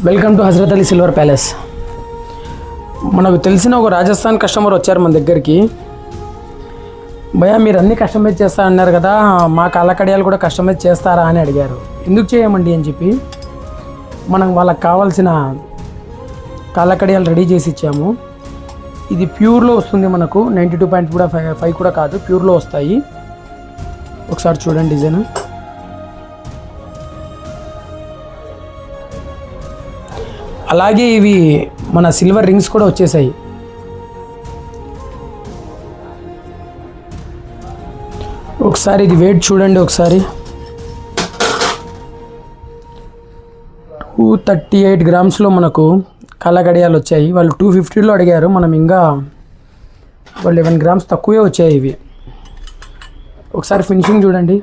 Welcome to Hazrat Ali silver palace. మనకు తెలిసిన ఒక రాజస్థాన్ కస్టమర్ వచ్చారు మన దగ్గరికి. భయ్యా మీరు అన్నీ కస్టమైజ్ చేస్తా అన్నారు కదా, మా కాళ్ళ కడియాలు కూడా కస్టమైజ్ చేస్తారా అని అడిగారు. ఎందుకు చేయమండి అని చెప్పి మనం వాళ్ళకి కావాల్సిన కాళ్ళ కడియాలు రెడీ చేసి ఇచ్చాము. ఇది ప్యూర్లో వస్తుంది, మనకు 92.5 కూడా కాదు, ప్యూర్లో వస్తాయి. ఒకసారి చూడండి డిజైన్. అలాగే ఇవి మన సిల్వర్ రింగ్స్ కూడా వచ్చేసాయి. ఒకసారి ఇది వెయిట్ చూడండి. ఒకసారి 238 గ్రామ్స్లో మనకు కళ్ళగడియాలు వచ్చాయి. వాళ్ళు 250లో అడిగారు, మనం ఇంకా వాళ్ళు 11 గ్రామ్స్ తక్కువే వచ్చాయి ఇవి. ఒకసారి ఫినిషింగ్ చూడండి.